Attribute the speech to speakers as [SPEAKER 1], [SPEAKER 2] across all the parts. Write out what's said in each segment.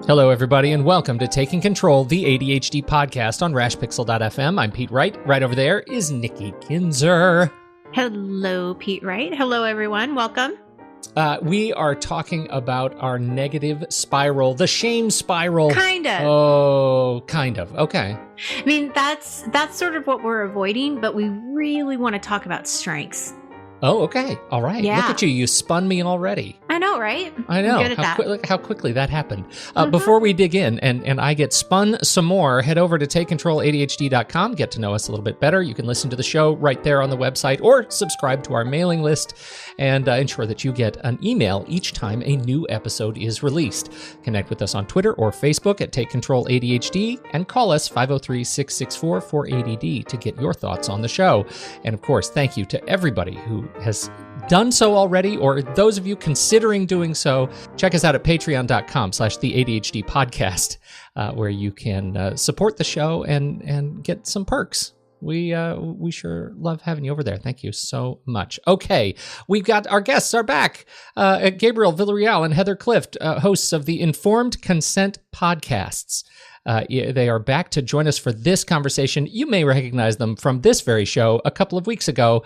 [SPEAKER 1] Hello, everybody, and welcome to Taking Control, the ADHD podcast on rashpixel.fm. I'm Pete Wright. Right over there is Nikki Kinzer.
[SPEAKER 2] Hello, Pete Wright. Hello, everyone. Welcome.
[SPEAKER 1] We are talking about our negative spiral, the shame spiral.
[SPEAKER 2] Kind of.
[SPEAKER 1] Oh, kind of. Okay.
[SPEAKER 2] I mean, that's sort of what we're avoiding, but we really want to talk about strengths.
[SPEAKER 1] Oh, okay. All right.
[SPEAKER 2] Yeah.
[SPEAKER 1] Look at you. You spun me already.
[SPEAKER 2] I know, right?
[SPEAKER 1] I know.
[SPEAKER 2] I'm good at that.
[SPEAKER 1] How quickly that happened. Before we dig in and I get spun some more, head over to takecontroladhd.com. Get to know us a little bit better. You can listen to the show right there on the website or subscribe to our mailing list and ensure that you get an email each time a new episode is released. Connect with us on Twitter or Facebook at Take Control ADHD and call us 503-664-4ADD to get your thoughts on the show. And of course, thank you to everybody who has done so already, or those of you considering doing so. Check us out at patreon.com/the ADHD podcast, where you can support the show and get some perks. We sure love having you over there. Thank you so much. Okay, we've got our guests are back. Gabriel Villarreal and Heather Clift, hosts of the Informed Consent podcasts. They are back to join us for this conversation. You may recognize them from this very show a couple of weeks ago.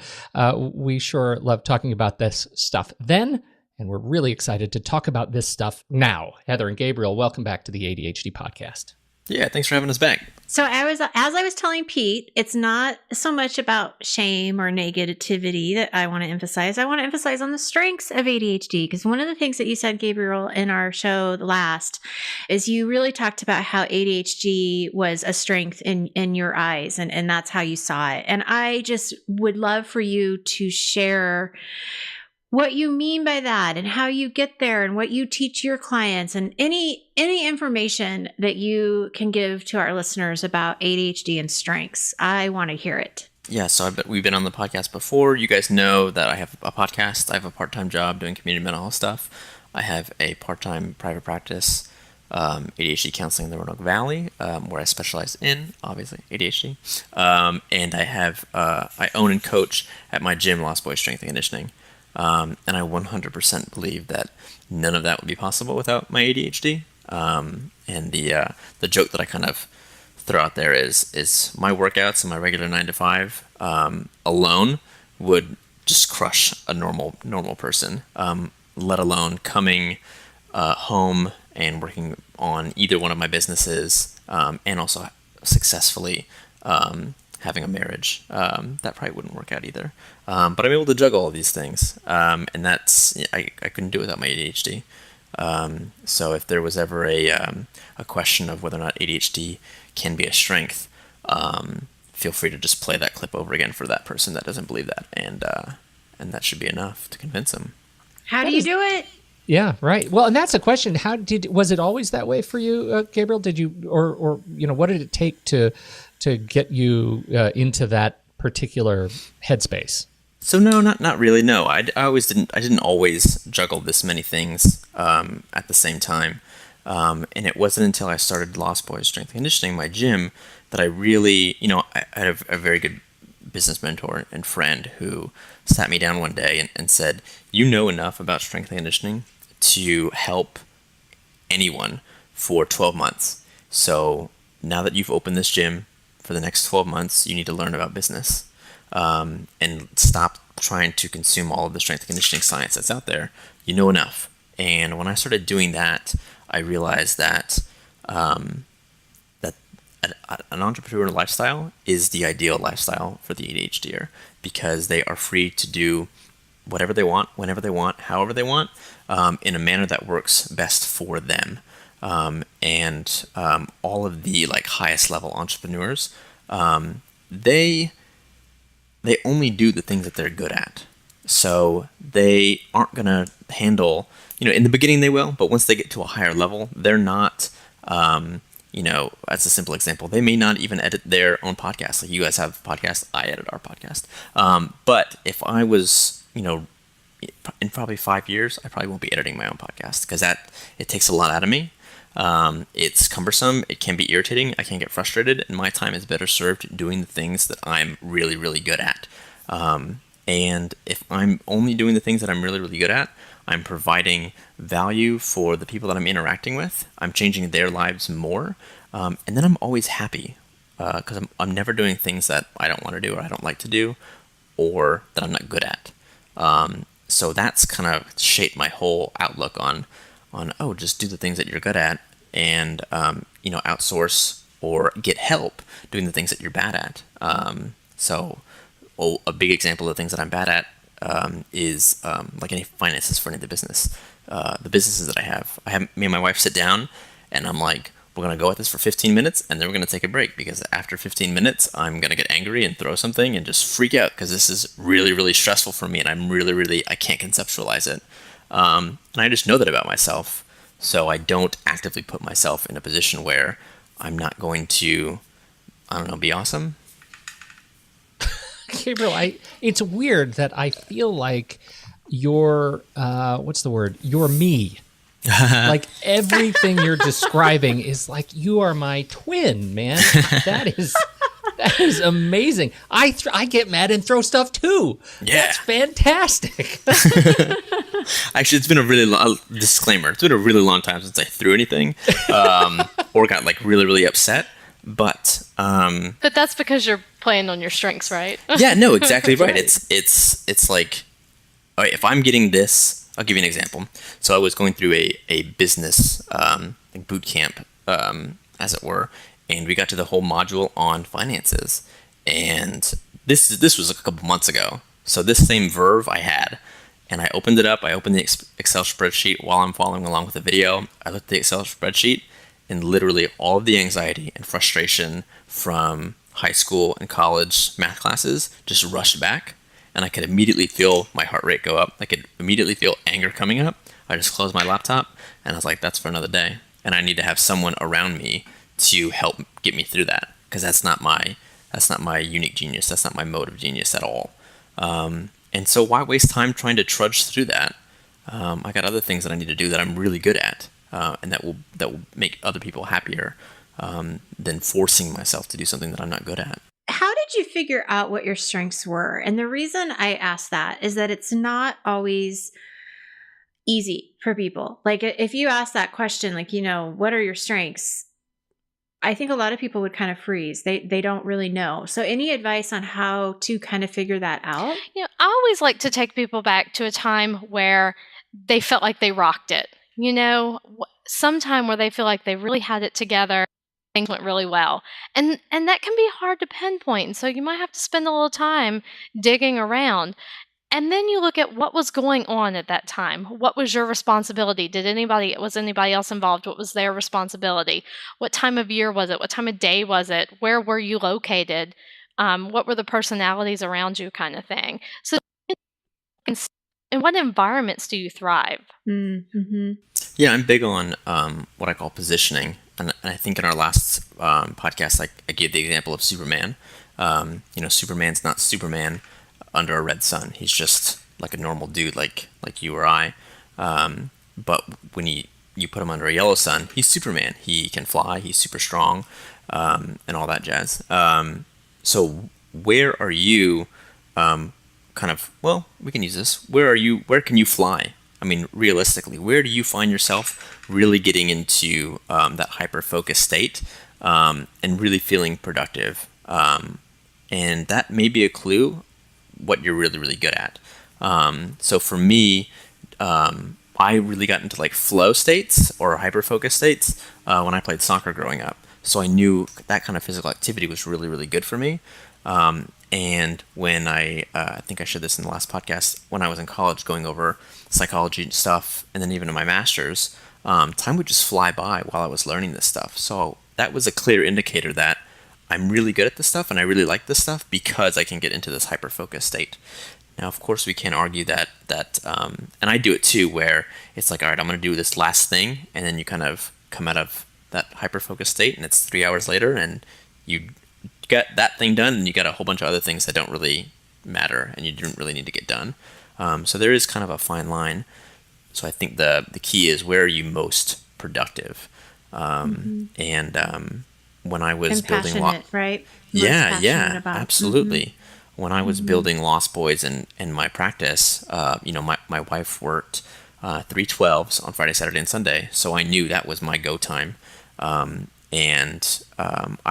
[SPEAKER 1] We sure love talking about this stuff then, and we're really excited to talk about this stuff now. Heather and Gabriel, welcome back to the ADHD podcast.
[SPEAKER 3] Yeah, thanks for having us back.
[SPEAKER 2] So as I was telling Pete, it's not so much about shame or negativity that I want to emphasize. I want to emphasize on the strengths of ADHD, because one of the things that you said, Gabriel, in our show the last, is you really talked about how ADHD was a strength in your eyes, and that's how you saw it. And I just would love for you to share what you mean by that and how you get there and what you teach your clients and any information that you can give to our listeners about ADHD and strengths. I want to hear it.
[SPEAKER 3] Yeah, so we've been on the podcast before. You guys know that I have a podcast. I have a part-time job doing community mental health stuff. I have a part-time private practice, ADHD counseling in the Roanoke Valley, where I specialize in, obviously, ADHD. And I own and coach at my gym, Lost Boys Strength and Conditioning. And I 100% believe that none of that would be possible without my ADHD. And the joke that I kind of throw out there is my workouts and my regular 9 to 5 alone would just crush a normal person, let alone coming home and working on either one of my businesses, and also successfully having a marriage. That probably wouldn't work out either. But I'm able to juggle all these things. And that's, I couldn't do it without my ADHD. So if there was ever a question of whether or not ADHD can be a strength, feel free to just play that clip over again for that person that doesn't believe that. And that should be enough to convince them.
[SPEAKER 2] How do you do it?
[SPEAKER 1] Yeah, right. Well, and that's a question. Was it always that way for you, Gabriel? Did you, or what did it take to get you into that particular headspace?
[SPEAKER 3] So no, not really. No, I didn't always juggle this many things at the same time. And it wasn't until I started Lost Boys Strength and Conditioning, my gym, that I really, I had a very good business mentor and friend who sat me down one day and said, you know enough about strength and conditioning to help anyone for 12 months. So now that you've opened this gym, for the next 12 months, you need to learn about business and stop trying to consume all of the strength and conditioning science that's out there. You know enough. And when I started doing that, I realized that that an entrepreneur lifestyle is the ideal lifestyle for the ADHDer, because they are free to do whatever they want, whenever they want, however they want, in a manner that works best for them. And all of the highest level entrepreneurs, they only do the things that they're good at. So they aren't gonna handle, in the beginning they will, but once they get to a higher level, they're not, as a simple example, they may not even edit their own podcast. Like you guys have a podcast, I edit our podcast. But if I was, in probably 5 years, I probably won't be editing my own podcast, because it takes a lot out of me. It's cumbersome. It can be irritating. I can get frustrated, and my time is better served doing the things that I'm really, really good at. And if I'm only doing the things that I'm really, really good at, I'm providing value for the people that I'm interacting with. I'm changing their lives more. And then I'm always happy because I'm never doing things that I don't want to do or I don't like to do or that I'm not good at. So that's kind of shaped my whole outlook on just do the things that you're good at and, outsource or get help doing the things that you're bad at. A big example of the things that I'm bad at is like any finances for any of the businesses that I have. Me and my wife sit down and I'm like, we're going to go at this for 15 minutes and then we're going to take a break because after 15 minutes, I'm going to get angry and throw something and just freak out because this is really, really stressful for me and I can't conceptualize it. And I just know that about myself. So I don't actively put myself in a position where I'm not going to, be awesome.
[SPEAKER 1] Gabriel, it's weird that I feel like you're, you're me. Like everything you're describing is like you are my twin, man. That is amazing. I get mad and throw stuff too.
[SPEAKER 3] Yeah,
[SPEAKER 1] that's fantastic.
[SPEAKER 3] Actually, it's been a really long disclaimer. It's been a really long time since I threw anything or got like really, really upset. But
[SPEAKER 4] that's because you're playing on your strengths, right?
[SPEAKER 3] Yeah, no, exactly right. It's like, all right, if I'm getting this. I'll give you an example. So I was going through a business boot camp, as it were, and we got to the whole module on finances. And this was a couple months ago. So this same verve I had, and I opened it up. I opened the Excel spreadsheet while I'm following along with the video. I looked at the Excel spreadsheet, and literally all of the anxiety and frustration from high school and college math classes just rushed back. And I could immediately feel my heart rate go up. I could immediately feel anger coming up. I just closed my laptop and I was like, that's for another day. And I need to have someone around me to help get me through that. Because that's not my unique genius. That's not my mode of genius at all. And so why waste time trying to trudge through that? I got other things that I need to do that I'm really good at. And that will make other people happier than forcing myself to do something that I'm not good at.
[SPEAKER 2] How did you figure out what your strengths were? And the reason I ask that is that it's not always easy for people. Like if you ask that question, like, what are your strengths? I think a lot of people would kind of freeze. They don't really know. So any advice on how to kind of figure that out?
[SPEAKER 4] I always like to take people back to a time where they felt like they rocked it. Sometime where they feel like they really had it together. Things went really well. And that can be hard to pinpoint. So you might have to spend a little time digging around. And then you look at what was going on at that time. What was your responsibility? Was anybody else involved? What was their responsibility? What time of year was it? What time of day was it? Where were you located? What were the personalities around you, kind of thing. So in what environments do you thrive?
[SPEAKER 2] Mm-hmm.
[SPEAKER 3] Yeah, I'm big on what I call positioning. And I think in our last podcast, I gave the example of Superman. Superman's not Superman under a red sun. He's just like a normal dude, like you or I. But when you put him under a yellow sun, he's Superman. He can fly. He's super strong, and all that jazz. So where are you? We can use this. Where are you? Where can you fly? I mean, realistically, where do you find yourself really getting into that hyper-focused state and really feeling productive? And that may be a clue what you're really, really good at. So for me, I really got into like flow states or hyper-focused states when I played soccer growing up. So I knew that kind of physical activity was really, really good for me. And when I think I shared this in the last podcast, when I was in college going over psychology and stuff, and then even in my master's, time would just fly by while I was learning this stuff. So that was a clear indicator that I'm really good at this stuff and I really like this stuff because I can get into this hyper-focused state. Now, of course, we can't argue that and I do it too, where it's like, all right, I'm going to do this last thing, and then you kind of come out of that hyper-focused state, and it's 3 hours later, and you got that thing done, and you got a whole bunch of other things that don't really matter, and you didn't really need to get done. So there is kind of a fine line. So I think the key is, where are you most productive? And when I was building,
[SPEAKER 2] right?
[SPEAKER 3] yeah, absolutely. when I was building Lost Boys in my practice, my wife worked 3 12s on Friday, Saturday, and Sunday, so I knew that was my go time. I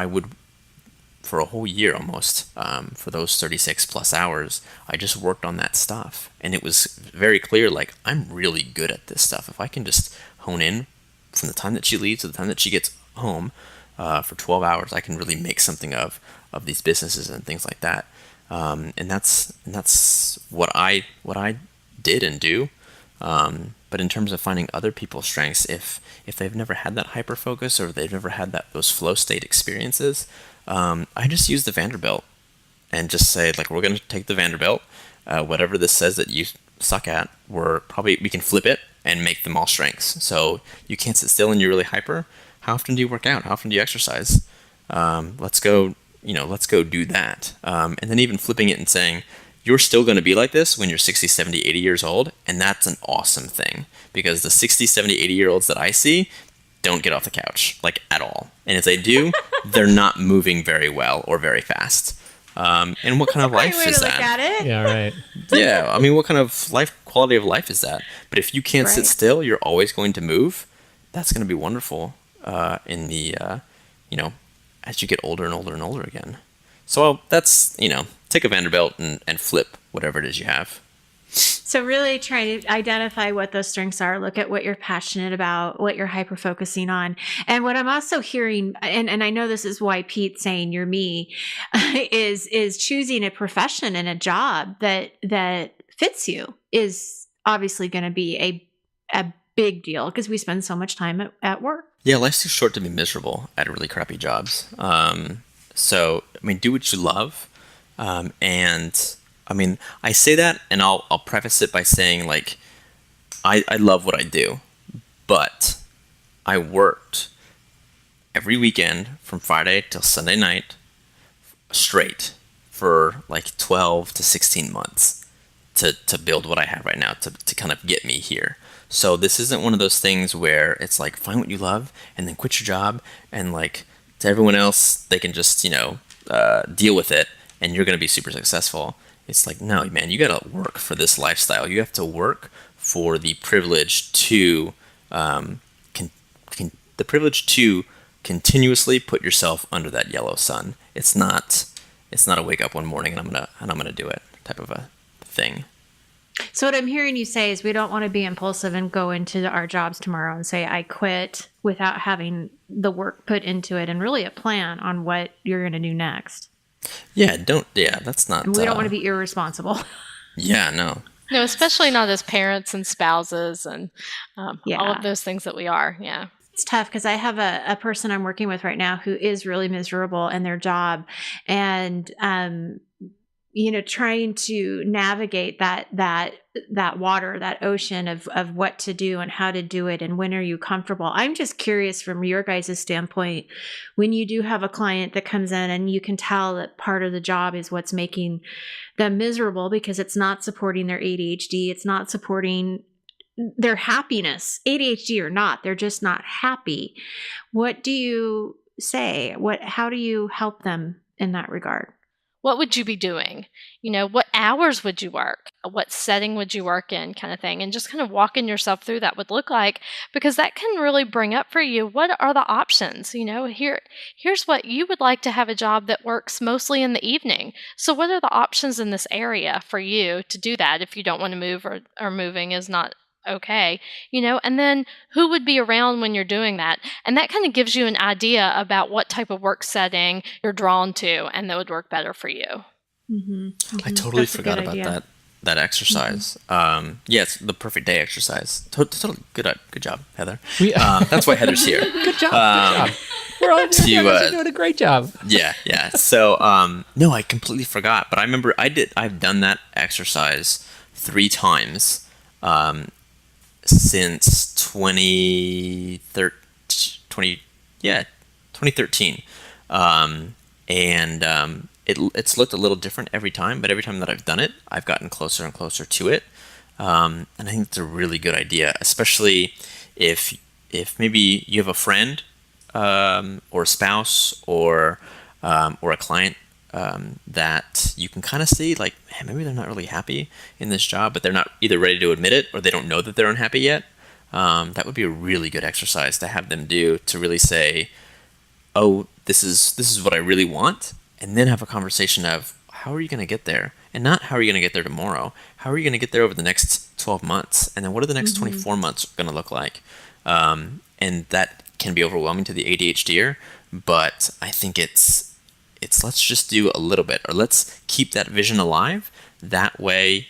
[SPEAKER 3] would, for a whole year almost, for those 36 plus hours, I just worked on that stuff. And it was very clear, like, I'm really good at this stuff. If I can just hone in from the time that she leaves to the time that she gets home for 12 hours, I can really make something of these businesses and things like that. And that's what I did and do. But in terms of finding other people's strengths, if they've never had that hyper focus or they've never had those flow state experiences, I just use the Vanderbilt and just say, like, we're going to take the Vanderbilt, whatever this says that you suck at, we can flip it and make them all strengths. So you can't sit still and you're really hyper. How often do you work out? How often do you exercise? Let's go do that. And then even flipping it and saying, you're still going to be like this when you're 60, 70, 80 years old. And that's an awesome thing, because the 60, 70, 80-year-olds that I see don't get off the couch, like, at all. And if they do, they're not moving very well or very fast. And what kind of life is that?
[SPEAKER 2] Look at it.
[SPEAKER 1] Yeah, right.
[SPEAKER 3] Yeah, I mean, what kind of quality of life is that? But if you can't sit still, you're always going to move. That's going to be wonderful as you get older and older and older again. So that's, take a Vanderbilt and flip whatever it is you have.
[SPEAKER 2] So really try to identify what those strengths are, look at what you're passionate about, what you're hyper-focusing on. And what I'm also hearing, and I know this is why Pete's saying you're me, is choosing a profession and a job that fits you is obviously going to be a big deal, because we spend so much time at work.
[SPEAKER 3] Yeah, life's too short to be miserable at really crappy jobs. So, I mean, do what you love. And I mean, I say that, and I'll preface it by saying, like, I love what I do, but I worked every weekend from Friday till Sunday night straight for like 12 to 16 months to build what I have right now, to kind of get me here. So this isn't one of those things where it's like, find what you love and then quit your job, and like, to everyone else, they can just, deal with it and you're going to be super successful. It's like, no, man, you got to work for this lifestyle. You have to work for the privilege to continuously put yourself under that yellow sun. It's not a wake up one morning and I'm gonna do it type of a thing.
[SPEAKER 2] So what I'm hearing you say is we don't want to be impulsive and go into our jobs tomorrow and say, I quit, without having the work put into it and really a plan on what you're going to do next.
[SPEAKER 3] Yeah, that's not...
[SPEAKER 2] And we don't want to be irresponsible.
[SPEAKER 3] Yeah, no.
[SPEAKER 4] No, especially not as parents and spouses and all of those things that we are, yeah.
[SPEAKER 2] It's tough because I have a person I'm working with right now who is really miserable in their job, and trying to navigate that water, that ocean of what to do and how to do it and when are you comfortable. I'm just curious from your guys' standpoint, when you do have a client that comes in and you can tell that part of the job is what's making them miserable because it's not supporting their ADHD, it's not supporting their happiness, ADHD or not, they're just not happy. What do you say? How do you help them in that regard?
[SPEAKER 4] What would you be doing? What hours would you work? What setting would you work in, kind of thing? And just kind of walking yourself through that would look like, because that can really bring up for you, what are the options? Here's what you would like to have a job that works mostly in the evening. So what are the options in this area for you to do that if you don't want to move or moving is not okay, and then who would be around when you're doing that? And that kind of gives you an idea about what type of work setting you're drawn to and that would work better for you.
[SPEAKER 2] Mm-hmm. Mm-hmm.
[SPEAKER 3] I totally forgot about that exercise.
[SPEAKER 2] Mm-hmm.
[SPEAKER 3] It's the perfect day exercise. Totally good job, Heather. That's why Heather's here.
[SPEAKER 1] Good job. We're all doing a great job.
[SPEAKER 3] Yeah. So no, I completely forgot, but I remember I've done that exercise 3 times since 2013. It's looked a little different every time, but every time that I've done it, I've gotten closer and closer to it. And I think it's a really good idea, especially if maybe you have a friend or a spouse or a client that you can kind of see, like, man, maybe they're not really happy in this job, but they're not either ready to admit it or they don't know that they're unhappy yet. That would be a really good exercise to have them do, to really say, oh, this is what I really want, and then have a conversation of how are you going to get there, and not how are you going to get there tomorrow. How are you going to get there over the next 12 months, and then what are the next 24 months going to look like? And that can be overwhelming to the ADHDer, but I think it's let's just do a little bit, or let's keep that vision alive. That way,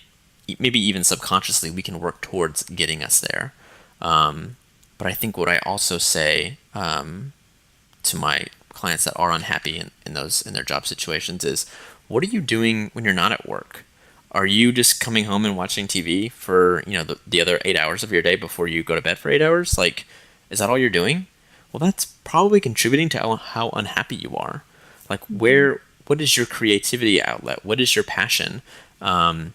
[SPEAKER 3] maybe even subconsciously, we can work towards getting us there. But I think what I also say to my clients that are unhappy in their job situations is, what are you doing when you're not at work? Are you just coming home and watching TV for the other 8 hours of your day before you go to bed for 8 hours? Like, is that all you're doing? Well, that's probably contributing to how unhappy you are. Like, what is your creativity outlet? What is your passion? And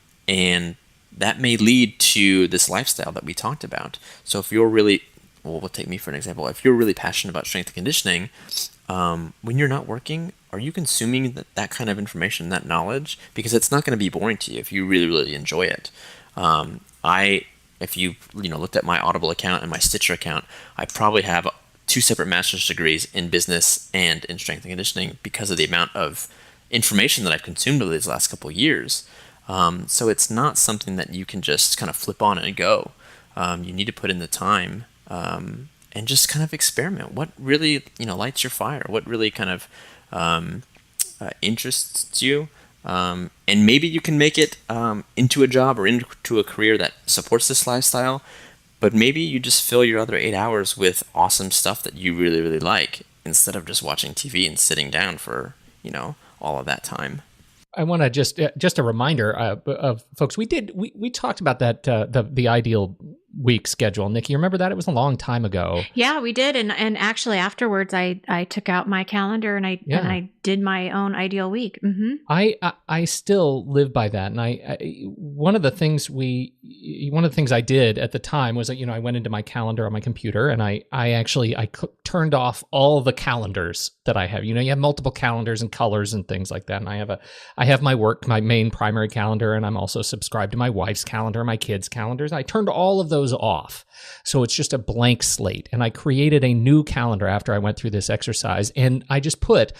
[SPEAKER 3] that may lead to this lifestyle that we talked about. So if you're really, we'll take me for an example. If you're really passionate about strength and conditioning, when you're not working, are you consuming that kind of information, that knowledge? Because it's not going to be boring to you if you really, really enjoy it. If you looked at my Audible account and my Stitcher account, I probably have 2 separate master's degrees in business and in strength and conditioning because of the amount of information that I've consumed over these last couple of years. So it's not something that you can just kind of flip on and go. You need to put in the time and just kind of experiment. What really lights your fire? What really kind of interests you? And maybe you can make it into a job or into a career that supports this lifestyle. But maybe you just fill your other 8 hours with awesome stuff that you really, really like, instead of just watching TV and sitting down for, all of that time.
[SPEAKER 1] I want to just a reminder of folks. We talked about that the ideal week schedule. Nikki, you remember that? It was a long time ago.
[SPEAKER 2] Yeah, we did, and actually afterwards, I took out my calendar and I did my own ideal week. Mm-hmm.
[SPEAKER 1] I still live by that, and one of the things I did at the time was that I went into my calendar on my computer and I turned off all the calendars that I have. You have multiple calendars and colors and things like that, and I have my main primary calendar, and I'm also subscribed to my wife's calendar, my kids' calendars. I turned all of those off. So it's just a blank slate. And I created a new calendar after I went through this exercise. And I just put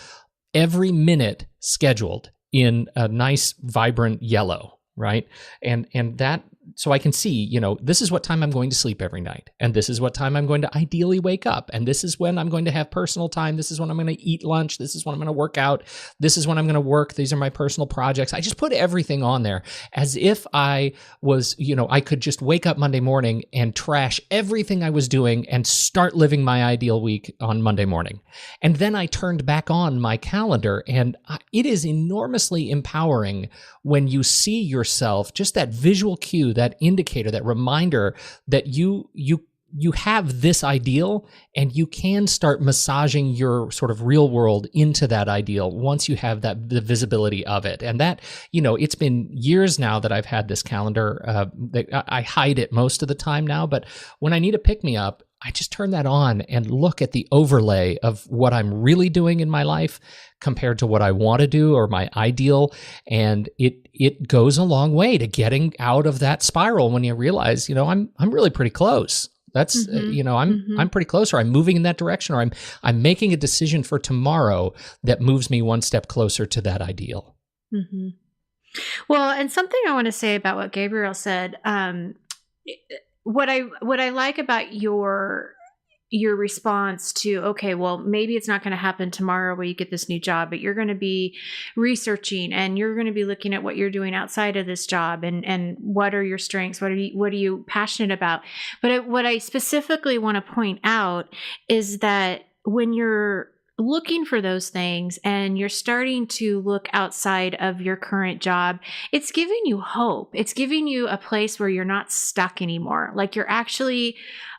[SPEAKER 1] every minute scheduled in a nice, vibrant yellow, right? And that, so I can see, this is what time I'm going to sleep every night. And this is what time I'm going to ideally wake up. And this is when I'm going to have personal time. This is when I'm going to eat lunch. This is when I'm going to work out. This is when I'm going to work. These are my personal projects. I just put everything on there as if I was, I could just wake up Monday morning and trash everything I was doing and start living my ideal week on Monday morning. And then I turned back on my calendar, and it is enormously empowering when you see yourself, just that visual cue, that indicator, that reminder that you have this ideal, and you can start massaging your sort of real world into that ideal once you have the visibility of it. And that, it's been years now that I've had this calendar. I hide it most of the time now, but when I need a pick-me-up, I just turn that on and look at the overlay of what I'm really doing in my life compared to what I want to do or my ideal. And it goes a long way to getting out of that spiral when you realize, I'm really pretty close. That's, I'm pretty close, or I'm moving in that direction, or I'm making a decision for tomorrow that moves me one step closer to that ideal.
[SPEAKER 2] Mm-hmm. Well, and something I want to say about what Gabriel said, what I like about your response to, okay, well, maybe it's not going to happen tomorrow where you get this new job, but you're going to be researching and you're going to be looking at what you're doing outside of this job and what are your strengths? What are you passionate about? But what I specifically want to point out is that when you're looking for those things and you're starting to look outside of your current job, it's giving you hope. It's giving you a place where you're not stuck anymore. Like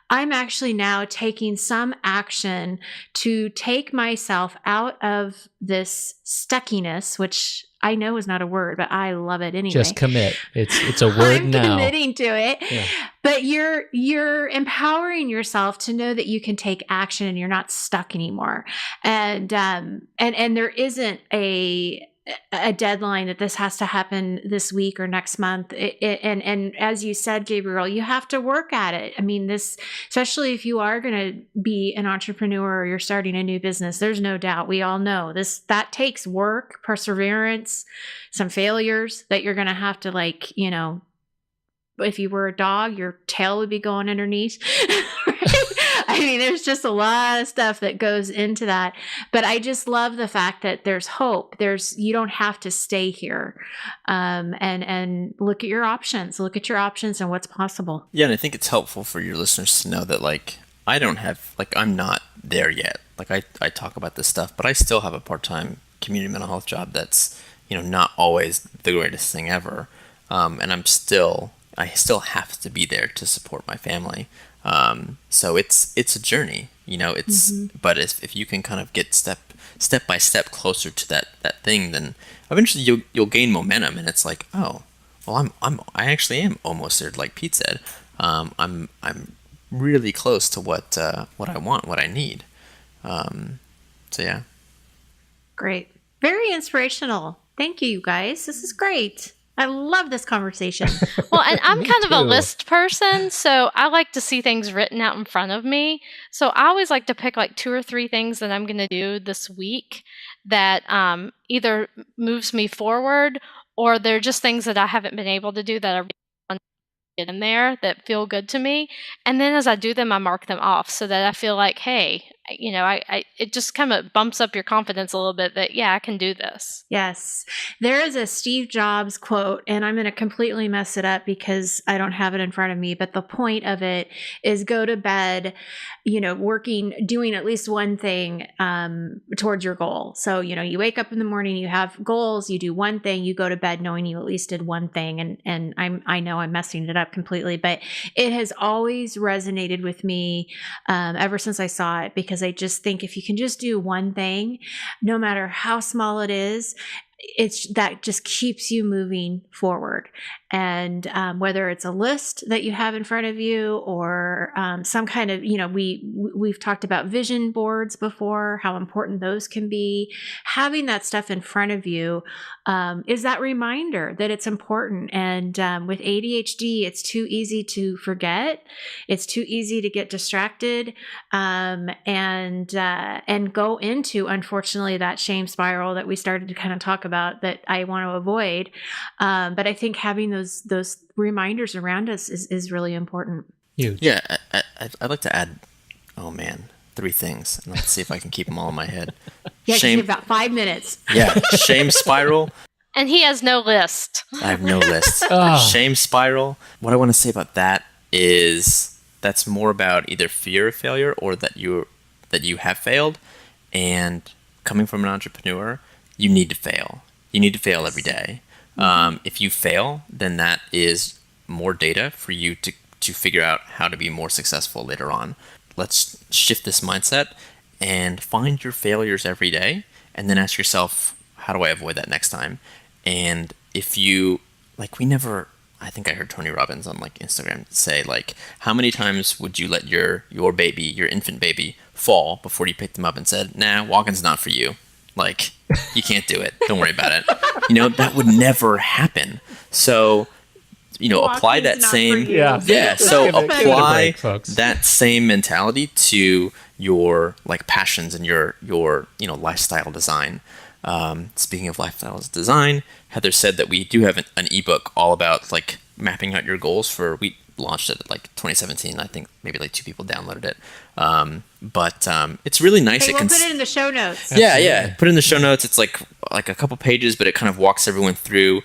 [SPEAKER 2] I'm actually now taking some action to take myself out of this stuckiness, which I know is not a word, but I love it anyway.
[SPEAKER 1] Just commit. It's a word
[SPEAKER 2] I'm
[SPEAKER 1] now.
[SPEAKER 2] I'm committing to it.
[SPEAKER 1] Yeah.
[SPEAKER 2] But you're empowering yourself to know that you can take action and you're not stuck anymore. And there isn't a a deadline that this has to happen this week or next month. And as you said, Gabriel, you have to work at it. I mean, this, especially if you are going to be an entrepreneur or you're starting a new business, there's no doubt. We all know this, that takes work, perseverance, some failures that you're going to have to, like, you know, if you were a dog, your tail would be going underneath. I mean, there's just a lot of stuff that goes into that. But I just love the fact that there's hope. You don't have to stay here. And look at your options. Look at your options and what's possible.
[SPEAKER 3] Yeah, and I think it's helpful for your listeners to know that, like, I'm not there yet. Like, I talk about this stuff, but I still have a part-time community mental health job that's, you know, not always the greatest thing ever. And I still have to be there to support my family. So it's a journey, you know, but if you can kind of get step by step closer to that thing, then eventually you'll gain momentum, and it's like, oh, well, I actually am almost there. Like Pete said, I'm really close to what I want, what I need. So yeah.
[SPEAKER 2] Great. Very inspirational. Thank you, guys. This is great. I love this conversation.
[SPEAKER 4] Well, and I'm kind of a list person, so I like to see things written out in front of me. So I always like to pick like 2 or 3 things that I'm going to do this week that either moves me forward, or they're just things that I haven't been able to do that I really want to get in there that feel good to me. And then as I do them, I mark them off so that I feel like, hey, you know, it just kind of bumps up your confidence a little bit that, yeah, I can do this.
[SPEAKER 2] Yes. There is a Steve Jobs quote, and I'm going to completely mess it up because I don't have it in front of me. But the point of it is go to bed, you know, doing at least one thing towards your goal. So, you know, you wake up in the morning, you have goals, you do one thing, you go to bed knowing you at least did one thing. And I know I'm messing it up completely, but it has always resonated with me ever since I saw it, because I just think if you can just do one thing, no matter how small it is, that just keeps you moving forward. And whether it's a list that you have in front of you, or some kind of, you know, we've talked about vision boards before, how important those can be. Having that stuff in front of you is that reminder that it's important. And with ADHD, it's too easy to forget. It's too easy to get distracted and go into, unfortunately, that shame spiral that we started to kind of talk about that I want to avoid. But I think having those reminders around us is really important.
[SPEAKER 1] Huge.
[SPEAKER 3] Yeah, I'd like to add, 3 things, and let's see if I can keep them all in my head.
[SPEAKER 2] Yeah, you have about 5 minutes.
[SPEAKER 3] Yeah, shame spiral.
[SPEAKER 4] And he has no list.
[SPEAKER 3] I have no list. Shame spiral. What I want to say about that is that's more about either fear of failure or that you have failed. And coming from an entrepreneur, you need to fail. You need to fail every day. If you fail, then that is more data for you to figure out how to be more successful later on. Let's shift this mindset and find your failures every day, and then ask yourself, how do I avoid that next time? And if you, I think I heard Tony Robbins on Instagram say, how many times would you let your baby, your infant baby, fall before you picked them up and said, nah, walking's not for you. You can't do it. Don't worry about it. That would never happen. So, apply that same, so apply that same mentality to your passions and your lifestyle design. Speaking of lifestyle design, Heather said that we do have an ebook all about mapping out your goals we launched it at 2017. I think maybe 2 people downloaded it. But it's really nice.
[SPEAKER 2] We'll put it in the show notes.
[SPEAKER 3] Yeah. Put it in the show notes. It's like a couple pages, but it kind of walks everyone through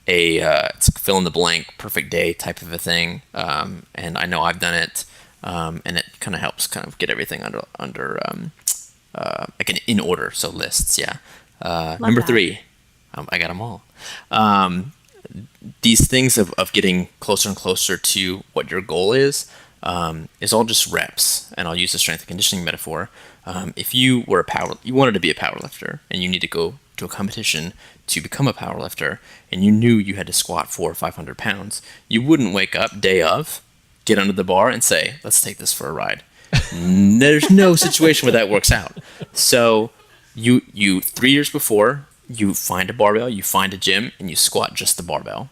[SPEAKER 3] it's fill in the blank perfect day type of a thing. And I know I've done it. And it kind of helps get everything under in order. So lists. Yeah. Number 3, I got them all. These things of getting closer and closer to what your goal is all just reps. And I'll use the strength and conditioning metaphor. If you wanted to be a power lifter, and you need to go to a competition to become a power lifter, and you knew you had to squat 400 or 500 pounds, you wouldn't wake up day of, get under the bar and say, let's take this for a ride. There's no situation where that works out. So you 3 years before, you find a barbell, you find a gym, and you squat just the barbell.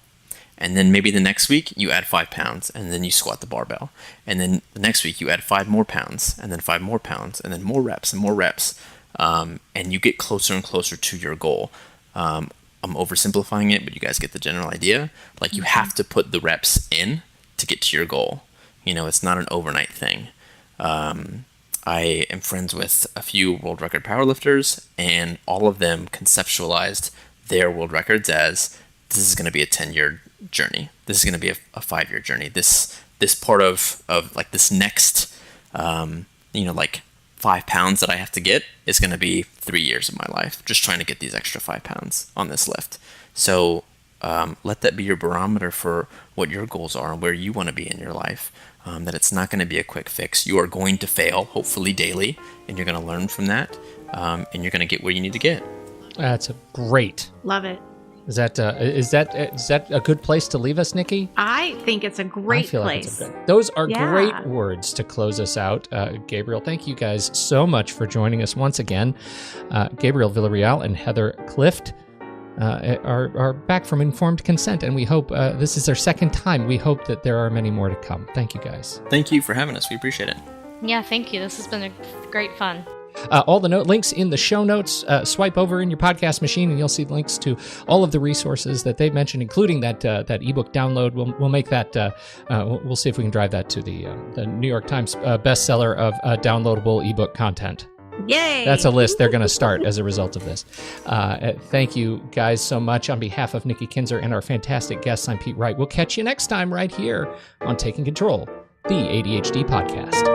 [SPEAKER 3] And then maybe the next week you add 5 pounds, and then you squat the barbell. And then the next week you add 5 more pounds, and then 5 more pounds, and then more reps and more reps. And you get closer and closer to your goal. I'm oversimplifying it, but you guys get the general idea. Like, you have to put the reps in to get to your goal. You know, it's not an overnight thing. I am friends with a few world record powerlifters, and all of them conceptualized their world records as, this is going to be a 10-year journey. This is going to be a 5-year journey. This part of like this next, like 5 pounds that I have to get is going to be 3 years of my life, just trying to get these extra 5 pounds on this lift. So let that be your barometer for what your goals are and where you want to be in your life. That it's not going to be a quick fix. You are going to fail, hopefully daily, and you're going to learn from that, and you're going to get where you need to get.
[SPEAKER 1] That's a great.
[SPEAKER 2] Love it.
[SPEAKER 1] Is that a good place to leave us, Nikki?
[SPEAKER 2] I think it's a great place.
[SPEAKER 1] Those are great words to close us out. Gabriel, thank you guys so much for joining us once again. Gabriel Villarreal and Heather Clift are back from Informed Consent, and we hope this is their second time. We hope that there are many more to come. Thank you, guys.
[SPEAKER 3] Thank you for having us. We appreciate it.
[SPEAKER 4] Yeah, thank you. This has been a great fun.
[SPEAKER 1] All the links in the show notes. Swipe over in your podcast machine, and you'll see links to all of the resources that they've mentioned, including that ebook download. We'll make that. We'll see if we can drive that to the New York Times bestseller of downloadable ebook content.
[SPEAKER 2] Yay!
[SPEAKER 1] That's a list they're going to start as a result of this. Thank you guys so much. On behalf of Nikki Kinzer and our fantastic guests, I'm Pete Wright. We'll catch you next time right here on Taking Control, the ADHD podcast.